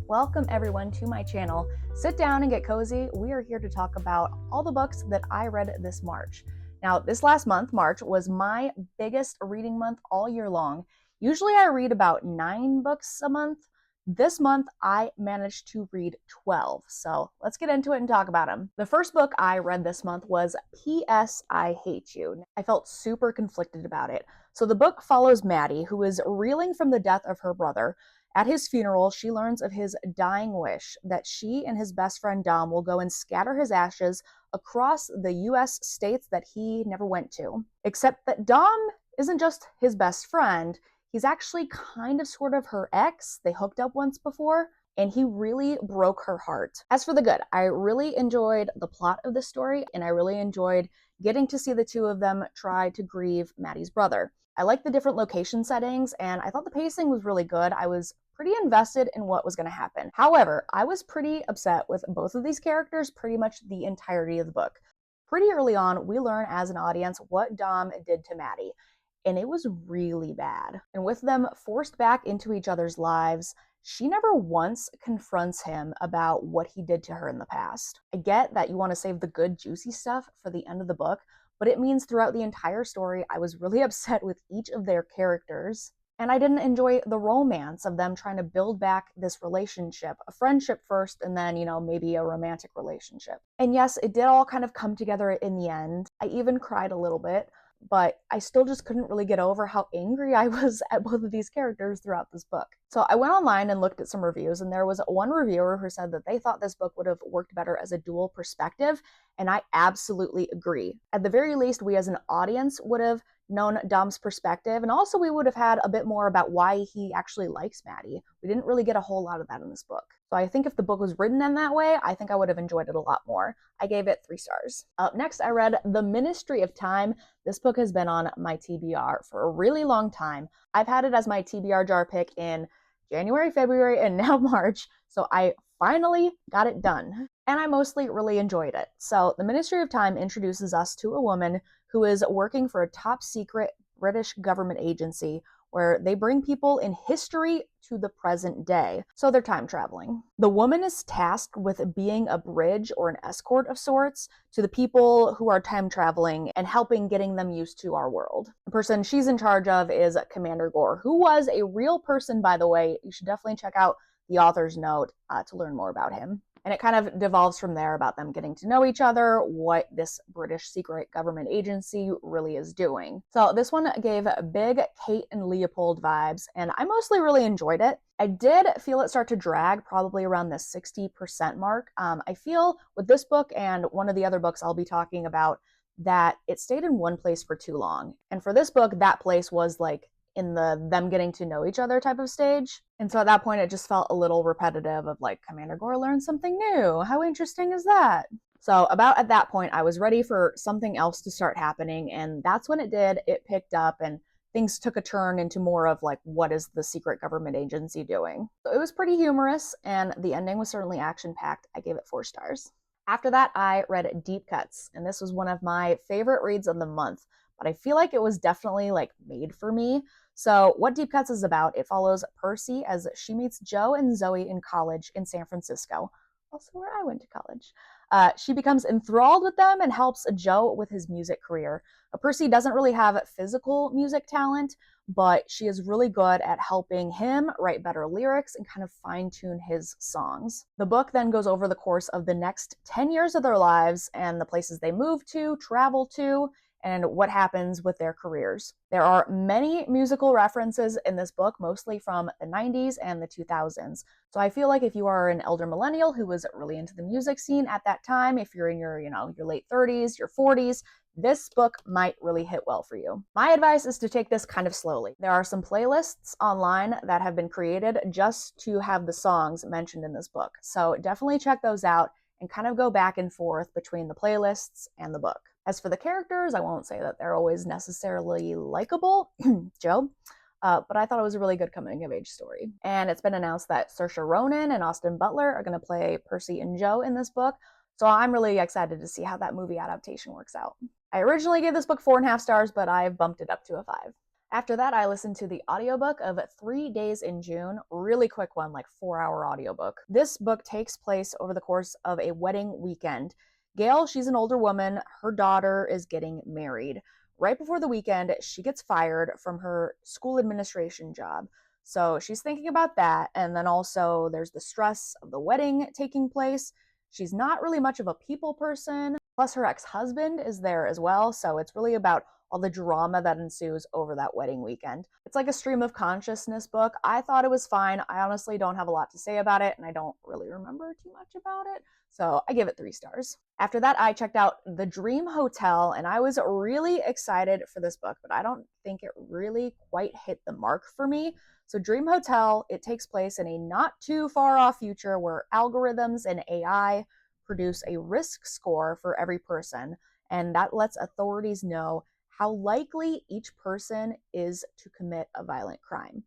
Welcome everyone to my channel. Sit down and get cozy. We are here to talk about all the books that I read this March. Now, this last month, March, was my biggest reading month all year long. Usually I read about 9 books a month. This month, I managed to read 12. So let's get into it and talk about them. The first book I read this month was P.S. I Hate You. I felt super conflicted about it. So the book follows Maddie, who is reeling from the death of her brother. At his funeral, she learns of his dying wish that she and his best friend Dom will go and scatter his ashes across the US states that he never went to. Except that Dom isn't just his best friend, he's actually kind of sort of her ex. They hooked up once before, and he really broke her heart. As for the good, I really enjoyed the plot of the story, and I really enjoyed getting to see the two of them try to grieve Maddie's brother. I liked the different location settings, and I thought the pacing was really good. I was pretty invested in what was going to happen. However, I was pretty upset with both of these characters pretty much the entirety of the book. Pretty early on, we learn as an audience what Dom did to Maddie, and it was really bad. And with them forced back into each other's lives, she never once confronts him about what he did to her in the past. I get that you want to save the good, juicy stuff for the end of the book, but it means throughout the entire story, I was really upset with each of their characters, and I didn't enjoy the romance of them trying to build back this relationship, a friendship first, and then, maybe a romantic relationship. And yes, it did all kind of come together in the end. I even cried a little bit, but I still just couldn't really get over how angry I was at both of these characters throughout this book. So I went online and looked at some reviews, and there was one reviewer who said that they thought this book would have worked better as a dual perspective, and I absolutely agree. At the very least, we as an audience would have known Dom's perspective, and also we would have had a bit more about why he actually likes Maddie. We didn't really get a whole lot of that in this book. So I think if the book was written in that way, I think I would have enjoyed it a lot more. I gave it 3 stars. Up next, I read The Ministry of Time. This book has been on my TBR for a really long time. I've had it as my TBR jar pick in January, February, and now March, so I finally got it done. And I mostly really enjoyed it. So The Ministry of Time introduces us to a woman who is working for a top secret British government agency where they bring people in history to the present day. So they're time traveling. The woman is tasked with being a bridge or an escort of sorts to the people who are time traveling and helping getting them used to our world. The person she's in charge of is Commander Gore, who was a real person, by the way. You should definitely check out the author's note to learn more about him. And it kind of devolves from there about them getting to know each other, what this British secret government agency really is doing. So this one gave big Kate and Leopold vibes, and I mostly really enjoyed it. I did feel it start to drag probably around the 60% mark. I feel with this book and one of the other books I'll be talking about that it stayed in one place for too long. And for this book, that place was like in the them getting to know each other type of stage. And so at that point, it just felt a little repetitive of like, Commander Gore learned something new. How interesting is that? So about at that point, I was ready for something else to start happening. And that's when it did. It picked up and things took a turn into more of like, what is the secret government agency doing? So it was pretty humorous, and the ending was certainly action-packed. I gave it 4 stars. After that, I read Deep Cuts, and this was one of my favorite reads of the month, but I feel like it was definitely like made for me. So what Deep Cuts is about, it follows Percy as she meets Joe and Zoe in college in San Francisco, also where I went to college. She becomes enthralled with them and helps Joe with his music career. Percy doesn't really have physical music talent, but she is really good at helping him write better lyrics and kind of fine-tune his songs. The book then goes over the course of the next 10 years of their lives and the places they move to, travel to, and what happens with their careers. There are many musical references in this book, mostly from the 90s and the 2000s. So I feel like if you are an elder millennial who was really into the music scene at that time, if you're in your late 30s, your 40s, this book might really hit well for you. My advice is to take this kind of slowly. There are some playlists online that have been created just to have the songs mentioned in this book. So definitely check those out and kind of go back and forth between the playlists and the book. As for the characters, I won't say that they're always necessarily likable, Joe, but I thought it was a really good coming-of-age story. And it's been announced that Saoirse Ronan and Austin Butler are going to play Percy and Joe in this book, so I'm really excited to see how that movie adaptation works out. I originally gave this book 4.5 stars, but I've bumped it up to a 5. After that, I listened to the audiobook of 3 Days in June, really quick one, like 4 hour audiobook. This book takes place over the course of a wedding weekend. Gail, she's an older woman. Her daughter is getting married. Right before the weekend, she gets fired from her school administration job. So she's thinking about that. And then also there's the stress of the wedding taking place. She's not really much of a people person. Plus, her ex husband is there as well. So it's really about all the drama that ensues over that wedding weekend. It's like a stream of consciousness book. I thought it was fine. I honestly don't have a lot to say about it, and I don't really remember too much about it. So I give it 3 stars. After that, I checked out The Dream Hotel, and I was really excited for this book, but I don't think it really quite hit the mark for me. So Dream Hotel, it takes place in a not too far off future where algorithms and AI produce a risk score for every person, and that lets authorities know how likely each person is to commit a violent crime.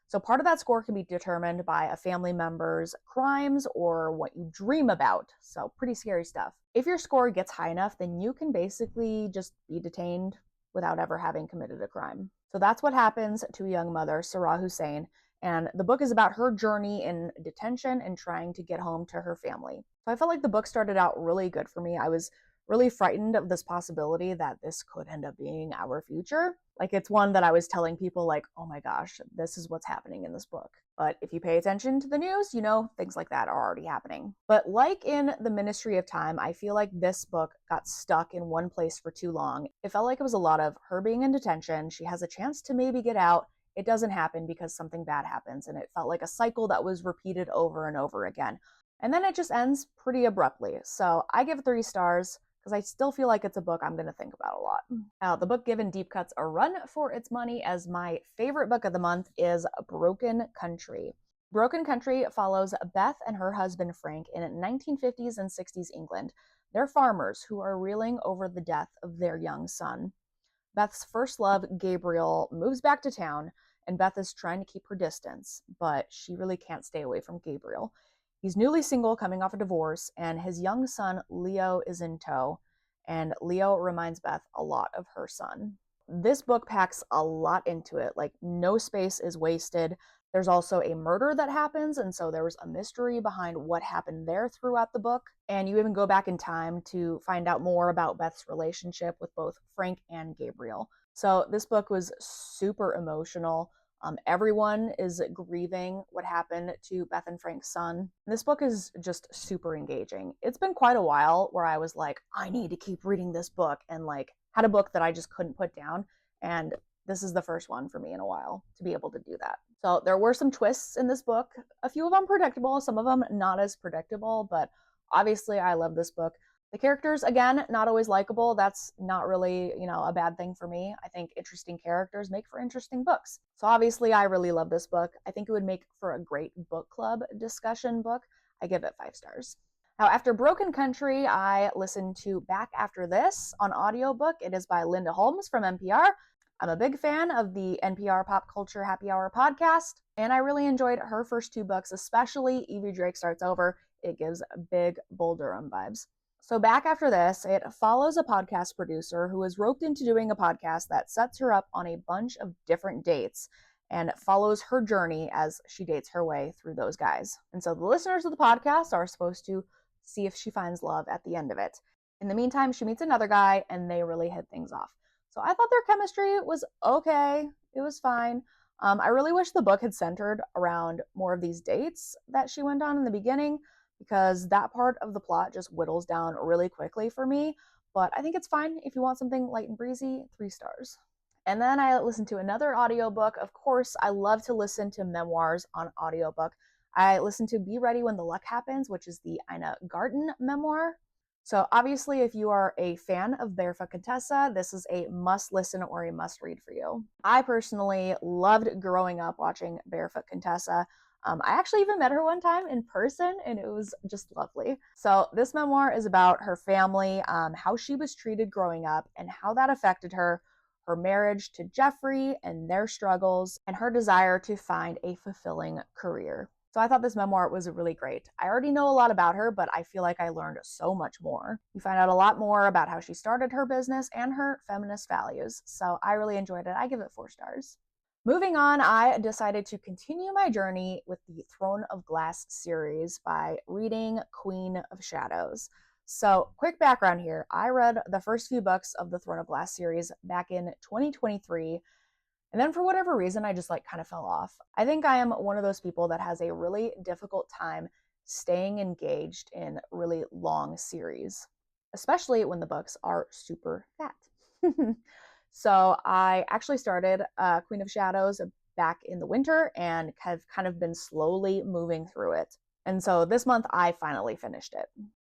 So part of that score can be determined by a family member's crimes or what you dream about. So pretty scary stuff. If your score gets high enough, then you can basically just be detained without ever having committed a crime. So that's what happens to a young mother, Sarah Hussein. And the book is about her journey in detention and trying to get home to her family. So I felt like the book started out really good for me. I was really frightened of this possibility that this could end up being our future. Like, it's one that I was telling people, like, oh my gosh, this is what's happening in this book. But if you pay attention to the news, you know things like that are already happening. But like in The Ministry of Time, I feel like this book got stuck in one place for too long. It felt like it was a lot of her being in detention. She has a chance to maybe get out. It doesn't happen because something bad happens. And it felt like a cycle that was repeated over and over again. And then it just ends pretty abruptly. So I give it 3 stars, because I still feel like it's a book I'm going to think about a lot. Now, the book given Deep Cuts a run for its money as my favorite book of the month is Broken Country. Broken Country follows Beth and her husband Frank in 1950s and 60s England. They're farmers who are reeling over the death of their young son. Beth's first love, Gabriel, moves back to town, and Beth is trying to keep her distance, but she really can't stay away from Gabriel. He's newly single, coming off a divorce, and his young son, Leo, is in tow, and Leo reminds Beth a lot of her son. This book packs a lot into it, like no space is wasted. There's also a murder that happens, and so there was a mystery behind what happened there throughout the book, and you even go back in time to find out more about Beth's relationship with both Frank and Gabriel. So this book was super emotional. Everyone is grieving what happened to Beth and Frank's son. This book is just super engaging. It's been quite a while where I was like, I need to keep reading this book, and like had a book that I just couldn't put down. And this is the first one for me in a while to be able to do that. So there were some twists in this book. A few of them predictable, some of them not as predictable, but obviously I love this book. The characters, again, not always likable. That's not really, a bad thing for me. I think interesting characters make for interesting books. So obviously, I really love this book. I think it would make for a great book club discussion book. I give it 5 stars. Now, after Broken Country, I listened to Back After This on audiobook. It is by Linda Holmes from NPR. I'm a big fan of the NPR Pop Culture Happy Hour podcast, and I really enjoyed her first 2 books, especially Evie Drake Starts Over. It gives big Bull Durham vibes. So Back After This, it follows a podcast producer who is roped into doing a podcast that sets her up on a bunch of different dates and follows her journey as she dates her way through those guys. And so the listeners of the podcast are supposed to see if she finds love at the end of it. In the meantime, she meets another guy and they really hit things off. So I thought their chemistry was okay. It was fine. I really wish the book had centered around more of these dates that she went on in the beginning, because that part of the plot just whittles down really quickly for me. But I think it's fine if you want something light and breezy, 3 stars. And then I listened to another audiobook. Of course, I love to listen to memoirs on audiobook. I listened to Be Ready When the Luck Happens, which is the Ina Garten memoir. So obviously, if you are a fan of Barefoot Contessa, this is a must listen or a must read for you. I personally loved growing up watching Barefoot Contessa. I actually even met her one time in person, and it was just lovely. So this memoir is about her family, how she was treated growing up, and how that affected her, her marriage to Jeffrey and their struggles, and her desire to find a fulfilling career. So I thought this memoir was really great. I already know a lot about her, but I feel like I learned so much more. You find out a lot more about how she started her business and her feminist values. So I really enjoyed it. I give it 4 stars. Moving on, I decided to continue my journey with the Throne of Glass series by reading Queen of Shadows. So, quick background here. I read the first few books of the Throne of Glass series back in 2023, and then for whatever reason, I just kind of fell off. I think I am one of those people that has a really difficult time staying engaged in really long series, especially when the books are super fat. So I actually started Queen of Shadows back in the winter and have kind of been slowly moving through it. And so this month I finally finished it.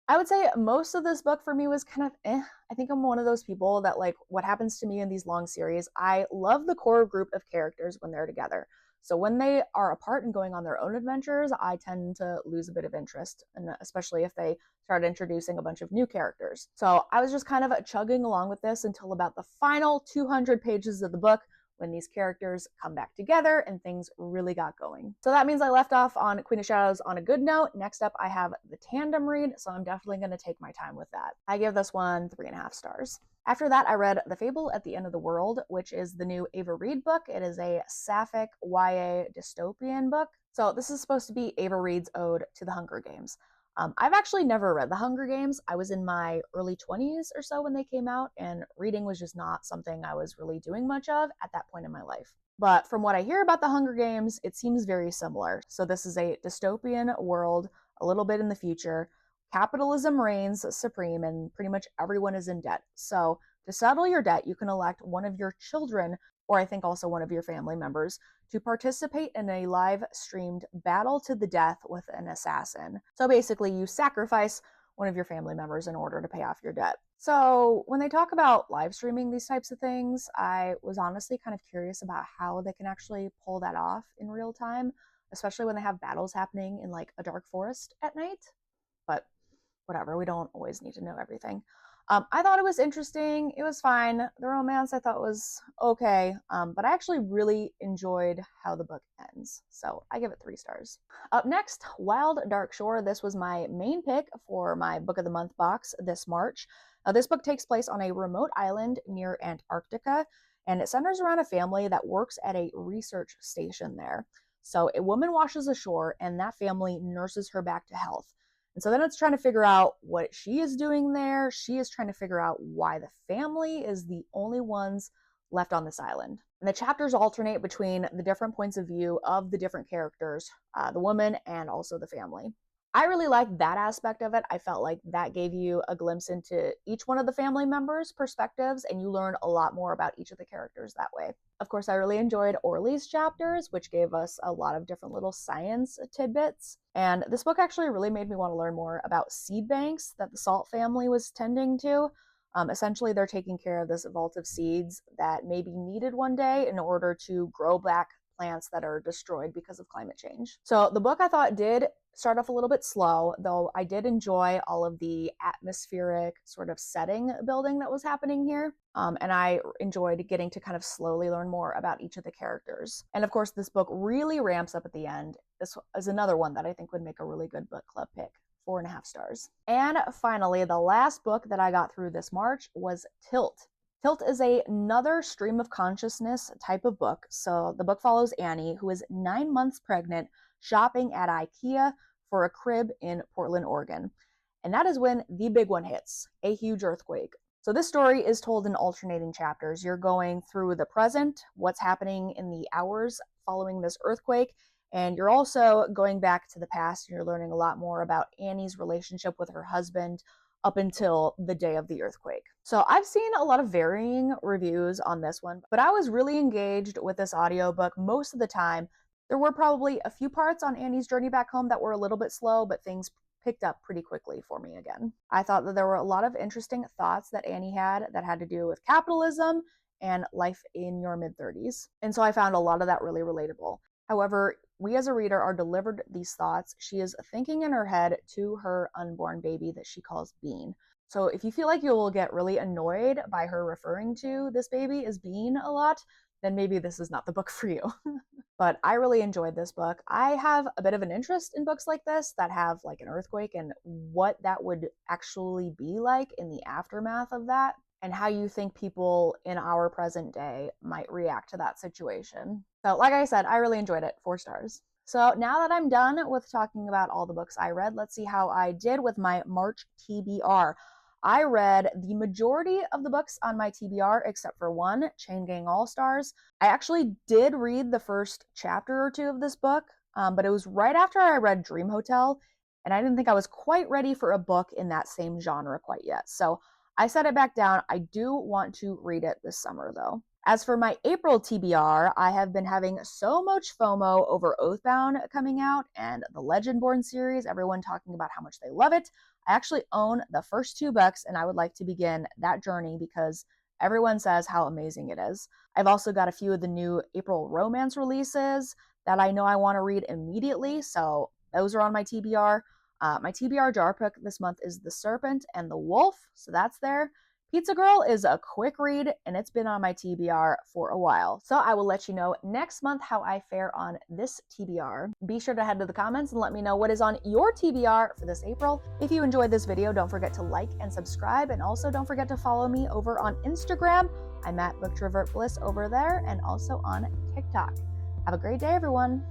I would say most of this book for me was kind of I think I'm one of those people that what happens to me in these long series. I love the core group of characters when they're together. So when they are apart and going on their own adventures, I tend to lose a bit of interest, and especially if they start introducing a bunch of new characters. So I was just kind of chugging along with this until about the final 200 pages of the book, when these characters come back together and things really got going. So that means I left off on Queen of Shadows on a good note. Next up, I have the tandem read, so I'm definitely going to take my time with that. I give this one 3.5 stars. After that, I read The Fable at the End of the World, which is the new Ava Reid book. It is a sapphic YA dystopian book. So this is supposed to be Ava Reid's ode to the Hunger Games. I've actually never read The Hunger Games. I was in my early 20s or so when they came out, and reading was just not something I was really doing much of at that point in my life. But from what I hear about The Hunger Games, it seems very similar. So this is a dystopian world, a little bit in the future. Capitalism reigns supreme, and pretty much everyone is in debt. So to settle your debt, you can elect one of your children, or I think also one of your family members, to participate in a live streamed battle to the death with an assassin. So basically, you sacrifice one of your family members in order to pay off your debt. So when they talk about live streaming these types of things, I was honestly kind of curious about how they can actually pull that off in real time, especially when they have battles happening in a dark forest at night. But whatever, we don't always need to know everything. I thought it was interesting. It was fine. The romance I thought was okay, but I actually really enjoyed how the book ends. So I give it 3 stars. Up next, Wild Dark Shore. This was my main pick for my Book of the Month box this March. This book takes place on a remote island near Antarctica, and it centers around a family that works at a research station there. So a woman washes ashore, and that family nurses her back to health. And so then it's trying to figure out what she is doing there. She is trying to figure out why the family is the only ones left on this island. And the chapters alternate between the different points of view of the different characters, the woman and also the family. I really liked that aspect of it. I felt like that gave you a glimpse into each one of the family members' perspectives, and you learn a lot more about each of the characters that way. Of course, I really enjoyed Orly's chapters, which gave us a lot of different little science tidbits. And this book actually really made me want to learn more about seed banks that the Salt family was tending to. Essentially, they're taking care of this vault of seeds that may be needed one day in order to grow back plants that are destroyed because of climate change. So the book I thought did start off a little bit slow, though I did enjoy all of the atmospheric sort of setting building that was happening here. And I enjoyed getting to kind of slowly learn more about each of the characters. And of course, this book really ramps up at the end. This is another one that I think would make a really good book club pick. 4.5 stars. And finally, the last book that I got through this March was Tilt. Tilt is another stream of consciousness type of book. So the book follows Annie, who is 9 months pregnant, shopping at IKEA for a crib in Portland, Oregon. And that is when the big one hits, a huge earthquake. So this story is told in alternating chapters. You're going through the present, what's happening in the hours following this earthquake, and you're also going back to the past, and you're learning a lot more about Annie's relationship with her husband up until the day of the earthquake. So I've seen a lot of varying reviews on this one, but I was really engaged with this audiobook most of the time. There were probably a few parts on Annie's journey back home that were a little bit slow, but things picked up pretty quickly for me again. I thought that there were a lot of interesting thoughts that Annie had that had to do with capitalism and life in your mid-30s. And so I found a lot of that really relatable. However, we as a reader are delivered these thoughts. She is thinking in her head to her unborn baby that she calls Bean. So if you feel like you will get really annoyed by her referring to this baby as Bean a lot, then maybe this is not the book for you. but I really enjoyed this book. I have a bit of an interest in books like this that have like an earthquake and what that would actually be like in the aftermath of that, and how you think people in our present day might react to that situation. So, like I said, I really enjoyed it. 4 stars. So now that I'm done with talking about all the books I read, let's see how I did with my March TBR. I read the majority of the books on my TBR except for one, Chain Gang All Stars. I actually did read the first chapter or two of this book, but it was right after I read Dream Hotel, and I didn't think I was quite ready for a book in that same genre quite yet. So I set it back down. I do want to read it this summer though. As for my April TBR, I have been having so much FOMO over Oathbound coming out and the Legendborn series, everyone talking about how much they love it. I actually own the first 2 books and I would like to begin that journey because everyone says how amazing it is. I've also got a few of the new April romance releases that I know I want to read immediately, so those are on my TBR. My TBR jar pick this month is The Serpent and the Wolf, so that's there. Pizza Girl is a quick read, and it's been on my TBR for a while. So I will let you know next month how I fare on this TBR. Be sure to head to the comments and let me know what is on your TBR for this April. If you enjoyed this video, don't forget to like and subscribe, and also don't forget to follow me over on Instagram. I'm at BookTrovertBliss over there, and also on TikTok. Have a great day, everyone.